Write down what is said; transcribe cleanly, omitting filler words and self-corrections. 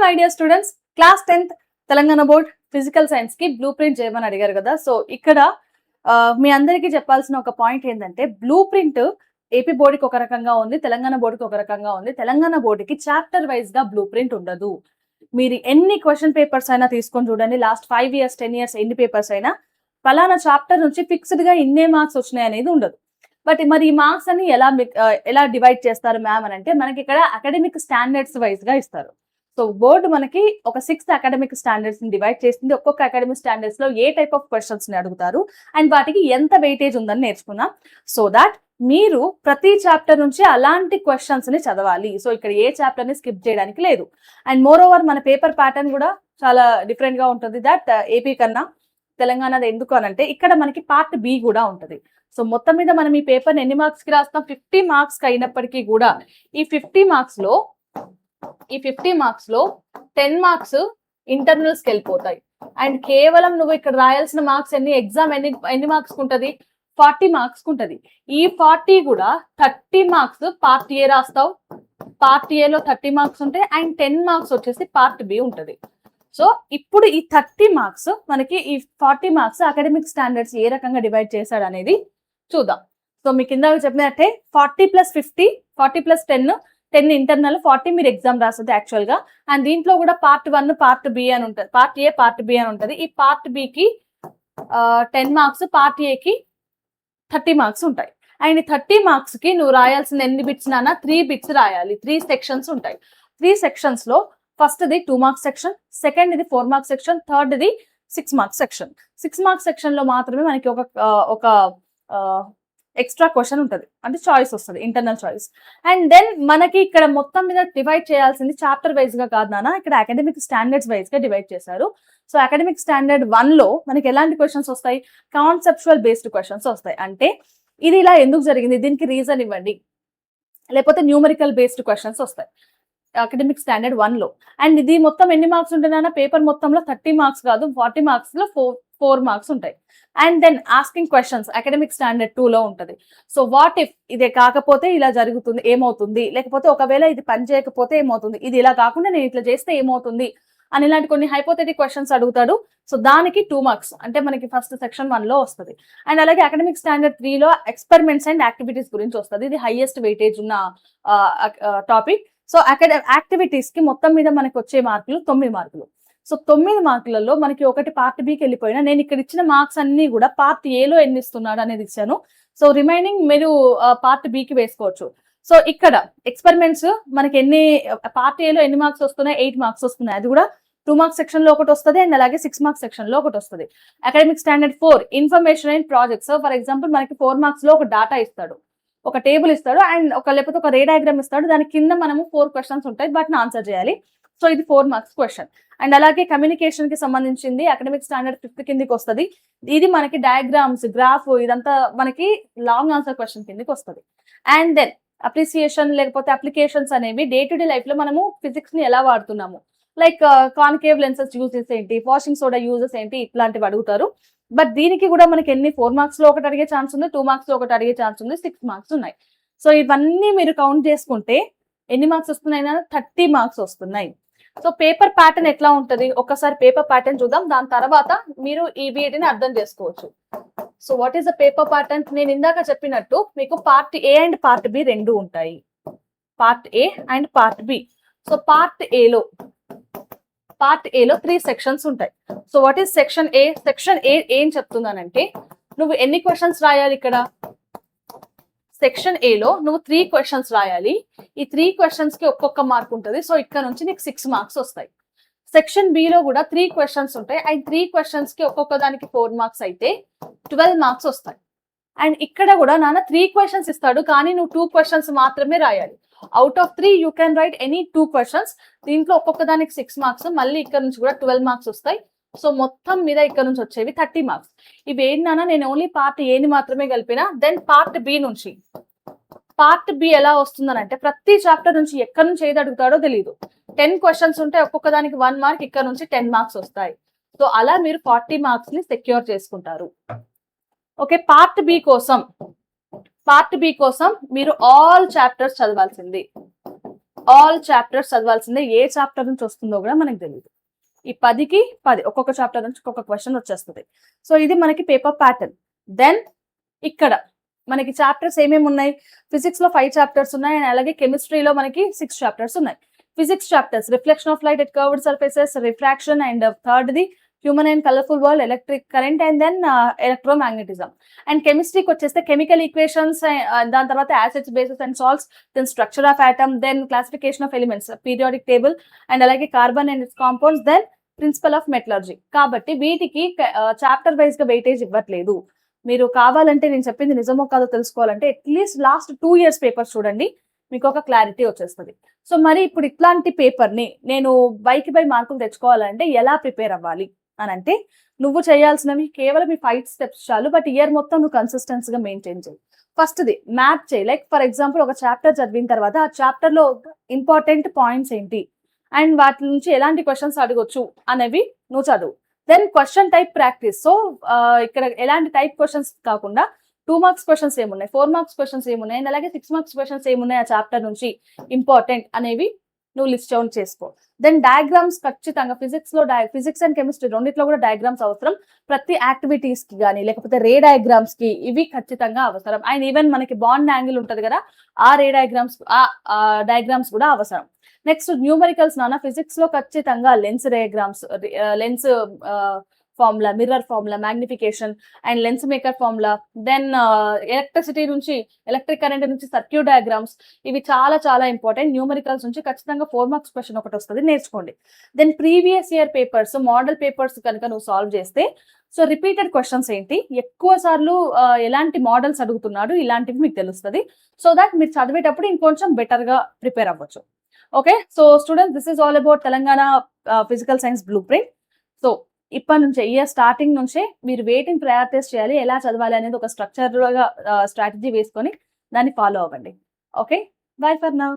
My dear students, class 10th Telangana board physical science కి blue print చేయమని అడిగారు కదా. సో ఇక్కడ మీ అందరికీ చెప్పాల్సిన ఒక పాయింట్ ఏంటంటే, బ్లూ ప్రింట్ ఏపీ బోర్డుకి ఒక రకంగా ఉంది, తెలంగాణ బోర్డుకి ఒక రకంగా ఉంది. తెలంగాణ బోర్డుకి చాప్టర్ వైజ్ గా బ్లూ ప్రింట్ ఉండదు. మీరు ఎన్ని క్వశ్చన్ పేపర్స్ అయినా తీసుకొని చూడండి, లాస్ట్ 5 years 10 years ఎన్ని పేపర్స్ అయినా ఫలానా చాప్టర్ నుంచి ఫిక్స్డ్ గా ఇన్నే మార్క్స్ వచ్చినాయి అనేది ఉండదు. బట్ మరి ఈ మార్క్స్ అని ఎలా డివైడ్ చేస్తారు మ్యామ్ అని అంటే, మనకి ఇక్కడ అకాడమిక్ స్టాండర్డ్స్ వైజ్ గా ఇస్తారు. సో బోర్డు మనకి ఒక 6 అకాడమిక్ స్టాండర్డ్స్ ని డివైడ్ చేసింది. ఒక్కొక్క అకాడమిక్ స్టాండర్డ్స్ లో ఏ టైప్ ఆఫ్ క్వశ్చన్స్ ని అడుగుతారు అండ్ వాటికి ఎంత వెయిటేజ్ ఉందని నేర్చుకున్నాం. సో దాట్ మీరు ప్రతి చాప్టర్ నుంచి అలాంటి క్వశ్చన్స్ ని చదవాలి. సో ఇక్కడ ఏ చాప్టర్ ని స్కిప్ చేయడానికి లేదు. అండ్ మోర్ ఓవర్ మన పేపర్ ప్యాటర్న్ కూడా చాలా డిఫరెంట్ గా ఉంటుంది. దట్ ఏపీ కన్నా తెలంగాణది ఎందుకు అనంటే, ఇక్కడ మనకి పార్ట్ బి కూడా ఉంటుంది. సో మొత్తం మీద మనం ఈ పేపర్ ఎన్ని మార్క్స్ కి రాస్తాం, 50 మార్క్స్ కి అయినప్పటికీ కూడా ఈ 50 మార్క్స్ లో 10 మార్క్స్ ఇంటర్నల్స్ కి వెళ్ళిపోతాయి. అండ్ కేవలం నువ్వు ఇక్కడ రాయాల్సిన మార్క్స్ ఎగ్జామ్ ఎన్ని మార్క్స్ ఉంటుంది, 40 మార్క్స్ ఉంటది. ఈ 40 కూడా 30 మార్క్స్ పార్ట్ ఏ రాస్తావు, పార్ట్ ఏలో 30 మార్క్స్ ఉంటాయి అండ్ 10 మార్క్స్ వచ్చేసి పార్ట్ బి ఉంటది. సో ఇప్పుడు ఈ 30 మార్క్స్ మనకి ఈ 40 మార్క్స్ అకాడమిక్ స్టాండర్డ్స్ ఏ రకంగా డివైడ్ చేశాడు అనేది చూద్దాం. సో మీ కింద చెప్పినట్టే 40 + 50, 40 + 10 ఇంటర్నల్, 40 మీరు ఎగ్జామ్ రాస్తుంది యాక్చువల్ గా. అండ్ దీంట్లో కూడా పార్ట్ 1 పార్ట్ బి అని ఉంటుంది, పార్ట్ ఏ పార్ట్ బి అని ఉంటుంది. ఈ పార్ట్ బికి 10 మార్క్స్, పార్ట్ ఏకి 30 మార్క్స్ ఉంటాయి. అండ్ 30 మార్క్స్ కి నువ్వు రాయాల్సిన ఎన్ని బిట్స్ నాన్న, 3 బిట్స్ రాయాలి. 3 సెక్షన్స్ ఉంటాయి. 3 సెక్షన్స్ లో ఫస్ట్ది 2 మార్క్స్ సెక్షన్, సెకండ్ ఇది 4 మార్క్స్ సెక్షన్, థర్డ్ది 6 మార్క్స్ సెక్షన్. 6 మార్క్స్ సెక్షన్ లో మాత్రమే మనకి ఒక ఎక్స్ట్రా క్వశ్చన్ ఉంటుంది, అంటే చాయిస్ వస్తుంది, ఇంటర్నల్ చాయిస్. అండ్ దెన్ మనకి ఇక్కడ మొత్తం మీద డివైడ్ చేయాల్సింది చాప్టర్ వైజ్ గా కాదు నాన్న, ఇక్కడ అకాడమిక్ స్టాండర్డ్స్ వైజ్ గా డివైడ్ చేశారు. సో అకాడమిక్ స్టాండర్డ్ 1 లో మనకి ఎలాంటి క్వశ్చన్స్ వస్తాయి, కాన్సెప్చువల్ బేస్డ్ క్వశ్చన్స్ వస్తాయి. అంటే ఇది ఇలా ఎందుకు జరిగింది, దీనికి రీజన్ ఇవ్వండి, లేకపోతే న్యూమరికల్ బేస్డ్ క్వశ్చన్స్ వస్తాయి అకాడమిక్ స్టాండర్డ్ 1 లో. అండ్ ఇది మొత్తం ఎన్ని మార్క్స్ ఉంటున్నా, పేపర్ మొత్తంలో 30 మార్క్స్ కాదు, 40 మార్క్స్ లో 4 మార్క్స్ ఉంటాయి. And then asking questions academic standard 2 లో ఉంటది. సో వాట్ ఇఫ్ ఇదే కాకపోతే ఇలా జరుగుతుంది ఏమవుతుంది, లేకపోతే ఒకవేళ ఇది పని చేయకపోతే ఏమవుతుంది, ఇది ఇలా కాకుండా నేను ఇట్లా చేస్తే ఏమవుతుంది అని ఇలాంటి కొన్ని హైపోథెటిక్ క్వశ్చన్స్ అడుగుతాడు. సో దానికి 2 మార్క్స్ అంటే మనకి ఫస్ట్ సెక్షన్ 1 లో వస్తుంది. అండ్ అలాగే అకాడమిక్ స్టాండర్డ్ 3 లో ఎక్స్పెరిమెంట్స్ అండ్ యాక్టివిటీస్ గురించి వస్తుంది. ఇది హైయెస్ట్ వెయిటేజ్ ఉన్న టాపిక్. సో యాక్టివిటీస్ కి మొత్తం మీద మనకి వచ్చే మార్కులు 9 మార్కులు. సో 9 మార్కులలో మనకి ఒకటి పార్ట్ బికి వెళ్ళిపోయినా, నేను ఇక్కడ ఇచ్చిన మార్క్స్ అన్ని కూడా పార్ట్ ఏలో ఎన్ని ఇస్తున్నాడు అనేది ఇచ్చాను. సో రిమైనింగ్ మీరు పార్ట్ బికి వేసుకోవచ్చు. సో ఇక్కడ ఎక్స్పెరిమెంట్స్ మనకి పార్ట్ ఏలో ఎన్ని మార్క్స్ వస్తున్నాయి, 8 మార్క్స్ వస్తున్నాయి. అది కూడా 2 మార్క్స్ సెక్షన్ లో ఒకటి వస్తుంది అండ్ అలాగే 6 మార్క్స్ సెక్షన్ లో ఒకటి వస్తుంది. Academic standard 4 information and projects. For example మనకి 4 మార్క్స్ లో ఒక డాటా ఇస్తాడు, ఒక టేబుల్ ఇస్తాడు అండ్ లేకపోతే ఒక రే డయాగ్రామ్ ఇస్తాడు. దాని కింద మనము 4 క్వశ్చన్స్ ఉంటాయి, వాటిని ఆన్సర్ చేయాలి. సో ఇది 4 మార్క్స్ క్వశ్చన్. అండ్ అలాగే కమ్యూనికేషన్ కి సంబంధించింది అకాడమిక్ స్టాండర్డ్ 5 కిందకి వస్తుంది. ఇది మనకి డయాగ్రామ్స్, గ్రాఫ్, ఇదంతా మనకి లాంగ్ ఆన్సర్ క్వశ్చన్ కిందకి వస్తుంది. అండ్ దెన్ అప్రిసియేషన్ లేకపోతే అప్లికేషన్స్ అనేవి డే టు డే లైఫ్ లో మనము ఫిజిక్స్ ని ఎలా వాడుతున్నాము, లైక్ కాన్కేవ్ లెన్సెస్ యూజెస్ ఏంటి, వాషింగ్ సోడా యూజెస్ ఏంటి, ఇట్లాంటివి అడుగుతారు. బట్ దీనికి కూడా మనకి 4 మార్క్స్ లో ఒకటి అడిగే ఛాన్స్ ఉంది, 2 మార్క్స్ లో ఒకటి అడిగే ఛాన్స్ ఉంది, 6 మార్క్స్ ఉన్నాయి. సో ఇవన్నీ మీరు కౌంట్ చేసుకుంటే ఎన్ని మార్క్స్ వస్తున్నాయి, 30 మార్క్స్ వస్తున్నాయి. సో పేపర్ ప్యాటర్న్ ఎట్లా ఉంటది, ఒక్కసారి పేపర్ ప్యాటర్న్ చూద్దాం, దాని తర్వాత మీరు ఈ వీటిని అర్థం చేసుకోవచ్చు. So what is the paper pattern, నేను ఇందాక చెప్పినట్టు మీకు part A and part B 2 ఉంటాయి, part A and part B. So part ఏలో 3 సెక్షన్స్ ఉంటాయి. So what is section A, section A ఏం చెప్తున్నానంటే, నువ్వు ఎన్ని క్వశ్చన్స్ రాయాలి ఇక్కడ, సెక్షన్ ఏలో నువ్వు 3 క్వశ్చన్స్ రాయాలి. ఈ 3 క్వశ్చన్స్ కి ఒక్కొక్క మార్క్ ఉంటుంది. సో ఇక్కడ నుంచి నీకు 6 మార్క్స్ వస్తాయి. సెక్షన్ బిలో కూడా 3 క్వశ్చన్స్ ఉంటాయి అండ్ 3 క్వశ్చన్స్ కి ఒక్కొక్క దానికి 4 మార్క్స్ అయితే 12 మార్క్స్ వస్తాయి. అండ్ ఇక్కడ కూడా నాన్న 3 క్వశ్చన్స్ ఇస్తాడు, కానీ నువ్వు 2 క్వశ్చన్స్ మాత్రమే రాయాలి. Out of 3 you can write any 2 questions. దీంట్లో ఒక్కొక్క దానికి 6 మార్క్స్, మళ్ళీ ఇక్కడ నుంచి కూడా 12 మార్క్స్ వస్తాయి. సో మొత్తం మీద ఇక్కడ నుంచి వచ్చేవి 30 మార్క్స్. ఇవి ఏంటన్నా, నేను ఓన్లీ పార్ట్ ఏని మాత్రమే కలిపిన. దెన్ పార్ట్ బి నుంచి, పార్ట్ బి ఎలా వస్తుందనంటే, ప్రతి చాప్టర్ నుంచి ఎక్కడి నుంచి ఏది అడుగుతాడో తెలియదు. 10 క్వశ్చన్స్ ఉంటాయి, ఒక్కొక్క దానికి 1 మార్క్, ఇక్కడ నుంచి 10 మార్క్స్ వస్తాయి. సో అలా మీరు 40 మార్క్స్ ని సెక్యూర్ చేసుకుంటారు. ఓకే, పార్ట్ బి కోసం మీరు ఆల్ చాప్టర్స్ చదవాల్సింది. ఆల్ చాప్టర్స్ చదవాల్సిందే. ఏ చాప్టర్ నుంచి వస్తుందో కూడా మనకు తెలియదు. ఈ 10కి 10 ఒక్కొక్క చాప్టర్ నుంచి ఒక్కొక్క క్వశ్చన్ వచ్చేస్తుంది. సో ఇది మనకి పేపర్ ప్యాటర్న్. దెన్ ఇక్కడ మనకి చాప్టర్స్ ఏమేమి ఉన్నాయి? ఫిజిక్స్ లో 5 చాప్టర్స్ ఉన్నాయి అండ్ అలాగే కెమిస్ట్రీలో మనకి 6 చాప్టర్స్ ఉన్నాయి. Physics chapters reflection of light at curved surfaces, refraction and థర్డ్ది human and colourful world, electric current and then electromagnetism. And కెమిస్ట్రీకి వచ్చేస్తే కెమికల్ ఈక్వేషన్స్, దాని తర్వాత acids, bases and salts, then structure of atom, then classification of elements, periodic table and అలాగే carbon and its compounds, then principle of metallurgy. కాబట్టి వీటికి chapter wise గా weightage ఇవ్వట్లేదు. మీరు కావాలంటే నేను చెప్పింది నిజమో కాదో తెలుసుకోవాలంటే అట్లీస్ట్ లాస్ట్ 2 years పేపర్స్ చూడండి, మీకు ఒక క్లారిటీ వచ్చేస్తుంది. సో మరి ఇప్పుడు ఇట్లాంటి పేపర్ని నేను బైకి బై మార్కులు తెచ్చుకోవాలంటే ఎలా ప్రిపేర్ అవ్వాలి అని అంటే, నువ్వు చేయాల్సినవి కేవలం ఈ 5 steps చాలు. బట్ ఇయర్ మొత్తం నువ్వు కన్సిస్టెన్సీగా మెయింటైన్ చేయి. ఫస్ట్ది మ్యాప్ చేయి. లైక్ ఫర్ ఎగ్జాంపుల్ ఒక చాప్టర్ చదివిన తర్వాత ఆ చాప్టర్ లో ఇంపార్టెంట్ పాయింట్స్ ఏంటి అండ్ వాటి నుంచి ఎలాంటి క్వశ్చన్స్ అడగొచ్చు అనేవి నువ్వు చదువు. Then question type practice. సో ఇక్కడ ఎలాంటి టైప్ క్వశ్చన్స్ కాకుండా 2 marks క్వశ్చన్స్ ఏమున్నాయి, 4 marks క్వశ్చన్స్ ఏమున్నాయి అండ్ అలాగే 6 marks క్వశ్చన్స్ ఏమున్నాయి ఆ చాప్టర్ నుంచి ఇంపార్టెంట్ అనేవి నువ్వు లిస్ట్ డౌన్ చేసుకో. దెన్ డయాగ్రామ్స్ ఖచ్చితంగా ఫిజిక్స్ అండ్ కెమిస్ట్రీ రెండిట్లో కూడా డయాగ్రామ్స్ అవసరం. ప్రతి యాక్టివిటీస్ కి కానీ లేకపోతే రే డయాగ్రామ్స్ కి ఇవి ఖచ్చితంగా అవసరం. అండ్ ఈవెన్ మనకి బాండ్ యాంగిల్ ఉంటది కదా, ఆ రే డయాగ్రామ్స్ కూడా అవసరం. నెక్స్ట్ న్యూమరికల్స్ నాన్న, ఫిజిక్స్ లో ఖచ్చితంగా lens diagrams, lens formula, mirror formula, magnification and lens maker formula, then electricity నుంచి, ఎలక్ట్రిక్ కరెంట్ నుంచి సర్క్యూట్ డయాగ్రామ్స్, ఇవి చాలా చాలా ఇంపార్టెంట్. న్యూమరికల్స్ నుంచి ఖచ్చితంగా 4 marks క్వశ్చన్ ఒకటి వస్తుంది, నేర్చుకోండి. Then previous year papers, model papers కనుక నువ్వు సాల్వ్ చేస్తే, సో రిపీటెడ్ క్వశ్చన్స్ ఏంటి, ఎక్కువ సార్లు ఎలాంటి మోడల్స్ అడుగుతున్నాడు, ఇలాంటివి మీకు తెలుస్తుంది. సో దట్ మీరు చదివేటప్పుడు ఇంకొంచెం బెటర్ గా ప్రిపేర్ అవ్వచ్చు. Okay, so students, this is all about Telangana physical science blue print. So ఇప్పటి నుంచే, ఇయర్ స్టార్టింగ్ నుంచే మీరు వేటిని ప్రయారిటైజ్ చేయాలి, ఎలా చదవాలి అనేది ఒక స్ట్రక్చర్గా స్ట్రాటజీ వేసుకొని దాన్ని ఫాలో అవ్వండి. Okay, by for now.